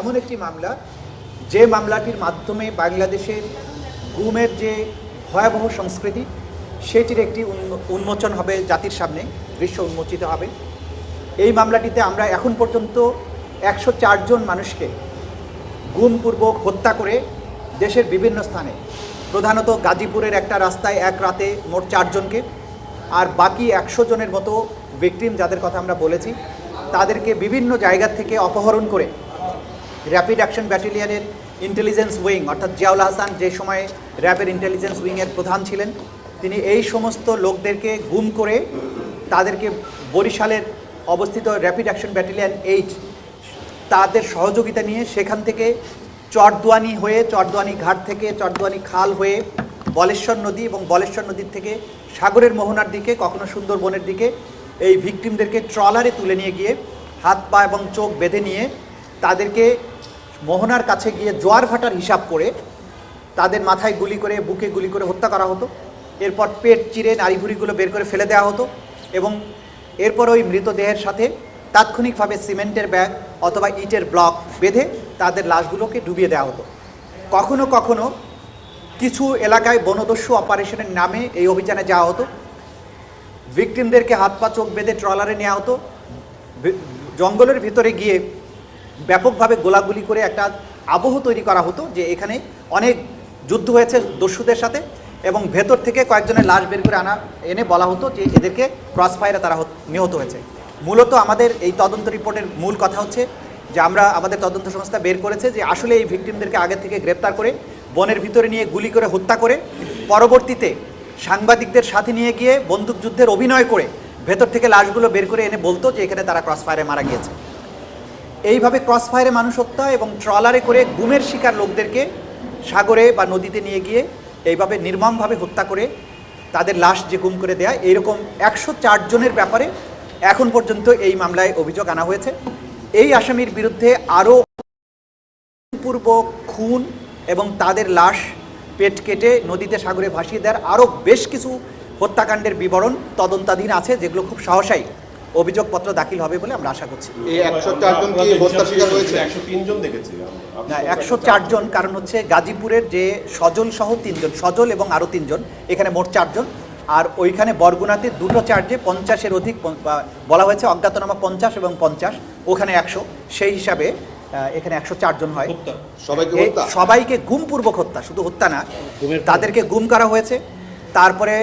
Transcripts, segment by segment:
এমন একটি মামলা যে মামলাটির মাধ্যমে বাংলাদেশের গুমের যে ভয়াবহ সংস্কৃতি সেটির একটি উন্মোচন হবে জাতির সামনে, দৃশ্য উন্মোচিত হবে। এই মামলাটিতে আমরা এখন পর্যন্ত 104 জন মানুষকে গুমপূর্বক হত্যা করে দেশের বিভিন্ন স্থানে, প্রধানত গাজীপুরের একটা রাস্তায় এক রাতে মোট 4 জনকে, আর বাকি 100 জনের মতো ভিকটিম যাদের কথা আমরা বলেছি তাদেরকে বিভিন্ন জায়গা থেকে অপহরণ করে র্যাপিড অ্যাকশন ব্যাটালিয়নের ইন্টেলিজেন্স উইং, অর্থাৎ জিয়াউল হাসান যে সময়ে র্যাবের ইন্টেলিজেন্স উইংয়ের প্রধান ছিলেন, তিনি এই সমস্ত লোকদেরকে গুম করে তাদেরকে বরিশালের অবস্থিত র্যাপিড অ্যাকশন ব্যাটালিয়ন 8 তাদের সহযোগিতা নিয়ে সেখান থেকে চরদুয়ানি হয়ে, চরদুয়ানি ঘাট থেকে চরদুয়ানি খাল হয়ে বলেশ্বর নদী এবং বলেশ্বর নদীর থেকে সাগরের মোহনার দিকে, কখনো সুন্দরবনের দিকে এই ভিকটিমদেরকে ট্রলারে তুলে নিয়ে গিয়ে হাত পা এবং চোখ বেঁধে নিয়ে তাদেরকে মোহনার কাছে গিয়ে জোয়ার ভাটার হিসাব করে তাদের মাথায় গুলি করে, বুকে গুলি করে হত্যা করা হতো। এরপর পেট চিরে নাড়িভুড়িগুলো বের করে ফেলে দেওয়া হতো এবং এরপর ওই মৃতদেহের সাথে তাৎক্ষণিকভাবে সিমেন্টের ব্যাগ অথবা ইটের ব্লক বেঁধে তাদের লাশগুলোকে ডুবিয়ে দেওয়া হতো। কখনো কখনো কিছু এলাকায় বনদস্যু অপারেশনের নামে এই অভিযানে যাওয়া হতো। ভিকটিমদেরকে হাত পা চোখ বেঁধে ট্রলারে নেওয়া হতো, জঙ্গলের ভিতরে গিয়ে ব্যাপকভাবে গোলাগুলি করে একটা আবহ তৈরি করা হতো যে এখানে অনেক যুদ্ধ হয়েছে দস্যুদের সাথে, এবং ভেতর থেকে কয়েকজনের লাশ বের করে এনে বলা হতো যে এদেরকে ক্রস ফায়ারে তারা নিহত হয়েছে। মূলত আমাদের এই তদন্ত রিপোর্টের মূল কথা হচ্ছে যে আমাদের তদন্ত সংস্থা বের করেছে যে আসলে এই ভিকটিমদেরকে আগে থেকে গ্রেপ্তার করে বনের ভিতরে নিয়ে গুলি করে হত্যা করে পরবর্তীতে সাংবাদিকদের সাথে নিয়ে গিয়ে বন্দুকযুদ্ধের অভিনয় করে ভেতর থেকে লাশগুলো বের করে এনে বলতো যে এখানে তারা ক্রস ফায়ারে মারা গিয়েছে। এইভাবে ক্রস ফায়ারে মানুষ হত্যা এবং ট্রলারে করে গুমের শিকার লোকদেরকে সাগরে বা নদীতে নিয়ে গিয়ে এইভাবে নির্মমভাবে হত্যা করে তাদের লাশ যে গুম করে দেয়া, এইরকম 104 জনের ব্যাপারে এখন পর্যন্ত এই মামলায় অভিযোগ আনা হয়েছে। এই আসামির বিরুদ্ধে আরও পূর্ব খুন এবং তাদের লাশ পেট কেটে নদীতে সাগরে ভাসিয়ে দেওয়ার আরও বেশ কিছু হত্যাকাণ্ডের বিবরণ তদন্তাধীন আছে, যেগুলো খুব সহসাই অভিযোগপত্র দাখিল হবে বলে আমরা আশা করছি। এই 104 জন কি হত্যা শিকার হয়েছে? 103 জন দেখেছি না, 104 জন, কারণ হচ্ছে গাজীপুরের যে সজল সহ 3 জন, সজল এবং আরও 3 জন, এখানে মোট 4 জন, আর ওইখানে বরগুনাতে দুটো চার্জে 50-এর অধিক বলা হয়েছে, অজ্ঞাতনামা 50 এবং 50, ওখানে 100, সেই হিসাবে এখানে 104 জন হয়। সবাইকে গুমপূর্বক হত্যা, শুধু হত্যা না, তাদেরকে গুম করা হয়েছে, তারপরে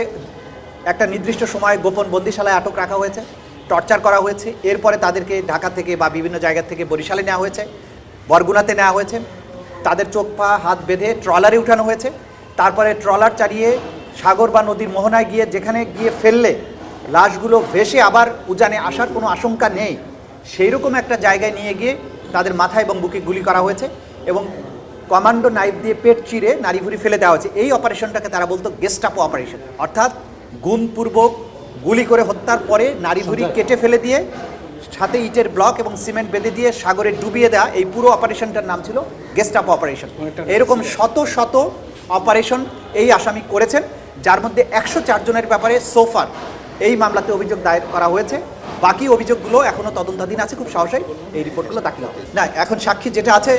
একটা নির্দিষ্ট সময় গোপন বন্দিশালায় আটক রাখা হয়েছে, টর্চার করা হয়েছে, এরপরে তাদেরকে ঢাকা থেকে বা বিভিন্ন জায়গা থেকে বরিশালে নেওয়া হয়েছে, বরগুনাতে নেওয়া হয়েছে, তাদের চোখ পা হাত বেঁধে ট্রলারে উঠানো হয়েছে, তারপরে ট্রলার চালিয়ে সাগর বা নদীর মোহনায় গিয়ে যেখানে গিয়ে ফেললে লাশগুলো ভেসে আবার উজানে আসার কোনো আশঙ্কা নেই সেই রকম একটা জায়গায় নিয়ে গিয়ে তাদের মাথায় এবং বুকে গুলি করা হয়েছে এবং কমান্ডো নাইফ দিয়ে পেট চিরে নাড়িভুড়ি ফেলে দেওয়া হয়েছে। এই অপারেশনটাকে তারা বলতো গেস্টাপো অপারেশন, অর্থাৎ গুমপূর্বক গুলি করে হত্যার পরে নাড়িভুড়ি কেটে ফেলে দিয়ে সাথে ইটের ব্লক এবং সিমেন্ট বেঁধে দিয়ে সাগরে ডুবিয়ে দেওয়া, এই পুরো অপারেশনটার নাম ছিল গেস্টাপো অপারেশন। এরকম শত শত অপারেশন এই আসামি করেছেন, যার মধ্যে 104 জনের ব্যাপারে সোফার এই মামলাতে অভিযোগ দায়ের করা হয়েছে। বাকি অভিযোগগুলো এখনও তদন্তাধীন আছে, খুব সহসাই এই রিপোর্টগুলো দাখিল হবে। না, এখন সাক্ষী যেটা আছে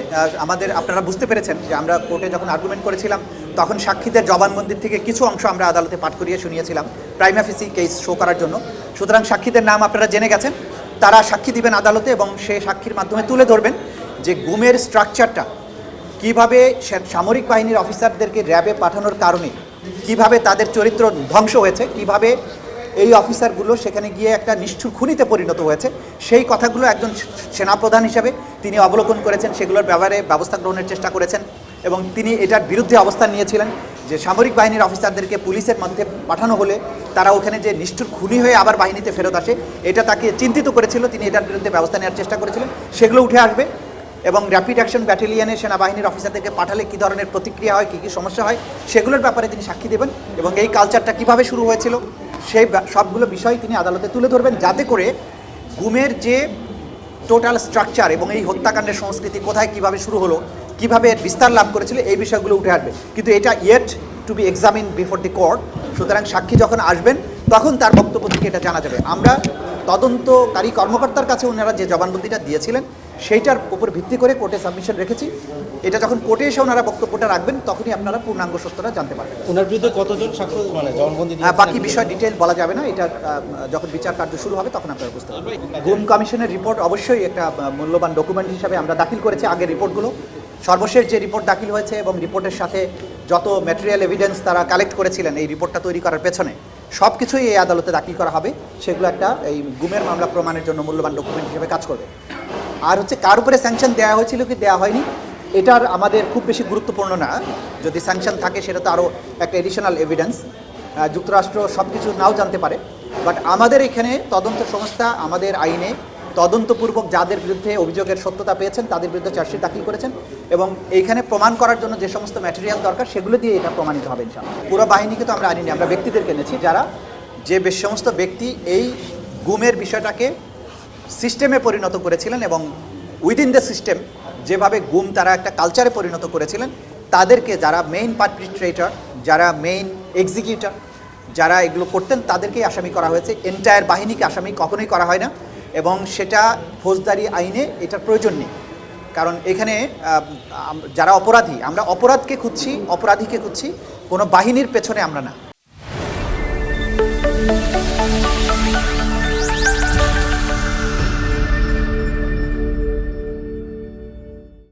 আমাদের, আপনারা বুঝতে পেরেছেন যে আমরা কোর্টে যখন আর্গুমেন্ট করেছিলাম তখন সাক্ষীদের জবানবন্দির থেকে কিছু অংশ আমরা আদালতে পাঠ করিয়ে শুনিয়েছিলাম প্রাইমা ফেসি কেস শো করার জন্য। সুতরাং সাক্ষীদের নাম আপনারা জেনে গেছেন, তারা সাক্ষী দিবেন আদালতে এবং সে সাক্ষীর মাধ্যমে তুলে ধরবেন যে গুমের স্ট্রাকচারটা কিভাবে সামরিক বাহিনীর অফিসারদেরকে র্যাবে পাঠানোর কারণে কিভাবে তাদের চরিত্র ধ্বংস হয়েছে, কিভাবে এই অফিসারগুলো সেখানে গিয়ে একটা নিষ্ঠুর খুনিতে পরিণত হয়েছে, সেই কথাগুলো একজন সেনাপ্রধান হিসাবে তিনি অবলোকন করেছেন, সেগুলোর ব্যাপারে ব্যবস্থা গ্রহণের চেষ্টা করেছেন এবং তিনি এটার বিরুদ্ধে অবস্থান নিয়েছিলেন যে সামরিক বাহিনীর অফিসারদেরকে পুলিশের মধ্যে পাঠানো হলে তারা ওখানে যে নিষ্ঠুর খুনি হয়ে আবার বাহিনীতে ফেরত আসে, এটা তাকে চিন্তিত করেছিল, তিনি এটার বিরুদ্ধে ব্যবস্থা নেওয়ার চেষ্টা করেছিলেন। সেগুলো উঠে আসবে এবং র্যাপিড অ্যাকশন ব্যাটালিয়নে সেনাবাহিনীর অফিসারদেরকে পাঠালে কী ধরনের প্রতিক্রিয়া হয়, কী কী সমস্যা হয়, সেগুলোর ব্যাপারে তিনি সাক্ষী দেবেন এবং এই কালচারটা কীভাবে শুরু হয়েছিল সেই সবগুলো বিষয় তিনি আদালতে তুলে ধরবেন, যাতে করে গুমের যে টোটাল স্ট্রাকচার এবং এই হত্যাকাণ্ডের সংস্কৃতি কোথায় কিভাবে শুরু হলো, কিভাবে এর বিস্তার লাভ করেছিল, এই বিষয়গুলো উঠে আসবে। কিন্তু এটা yet to be examine before the court, সুতরাং সাক্ষী যখন আসবেন তখন তার বক্তব্য থেকে এটা জানা যাবে। আমরা তদন্তকারী কর্মকর্তার কাছে ওনারা যে জবানবন্দিটা দিয়েছিলেন সেইটার উপর ভিত্তি করে কোর্টে সাবমিশন রেখেছি। এটা যখন কোর্টে এসে ওনারা বক্তব্যটা রাখবেন তখনই আপনারা পূর্ণাঙ্গ সত্যটা জানতে পারবেন। ওনার বিরুদ্ধে কতজন সাক্ষ্য মানে জবানবন্দি বাকি বিষয় ডিটেল বলা যাবে না, এটা যখন বিচার কার্য শুরু হবে তখন আপনারা বুঝতে পারবেন। গুম কমিশনের রিপোর্ট অবশ্যই একটা মূল্যবান ডকুমেন্ট হিসাবে আমরা দাখিল করেছি আগের রিপোর্টগুলো। সর্বশেষ যে রিপোর্ট দাখিল হয়েছে এবং রিপোর্টের সাথে যত ম্যাটেরিয়াল এভিডেন্স তারা কালেক্ট করেছিলেন এই রিপোর্টটা তৈরি করার পেছনে সব কিছুই এই আদালতে দাখিল করা হবে। সেগুলো একটা এই গুমের মামলা প্রমাণের জন্য মূল্যবান ডকুমেন্ট হিসেবে কাজ করবে। আর হচ্ছে কার উপরে স্যাংশন দেওয়া হয়েছিল কি দেওয়া হয়নি এটার আমাদের খুব বেশি গুরুত্বপূর্ণ না। যদি স্যাংশন থাকে সেটা তো আরও একটা এডিশনাল এভিডেন্স, যুক্তরাষ্ট্র সব কিছু নাও জানতে পারে। বাট আমাদের এখানে তদন্ত সংস্থা আমাদের আইনে তদন্তপূর্বক যাদের বিরুদ্ধে অভিযোগের সত্যতা পেয়েছেন তাদের বিরুদ্ধে চার্জশিট দাখিল করেছেন এবং এইখানে প্রমাণ করার জন্য যে সমস্ত ম্যাটেরিয়াল দরকার সেগুলো দিয়ে এটা প্রমাণিত হবে ইনশাআল্লাহ। পুরো বাহিনীকে তো আমরা আনিনি, আমরা ব্যক্তিদেরকে এনেছি যারা বেশ সমস্ত ব্যক্তি এই গুমের বিষয়টাকে সিস্টেমে পরিণত করেছিলেন এবং উইদিন দ্য সিস্টেম যেভাবে গুম তারা একটা কালচারে পরিণত করেছিলেন তাদেরকে, যারা মেইন পারপিট্রেটর, যারা মেইন এক্সিকিউটর, যারা এগুলো করতেন তাদেরকেই আসামি করা হয়েছে। এন্টায়ার বাহিনীকে আসামি কখনোই করা হয় না এবং সেটা ফৌজদারি আইনে এটার প্রয়োজন নেই। কারণ এখানে যারা অপরাধী, আমরা অপরাধকে খুঁজছি, অপরাধীকে খুঁজছি, কোনো বাহিনীর পেছনে আমরা না।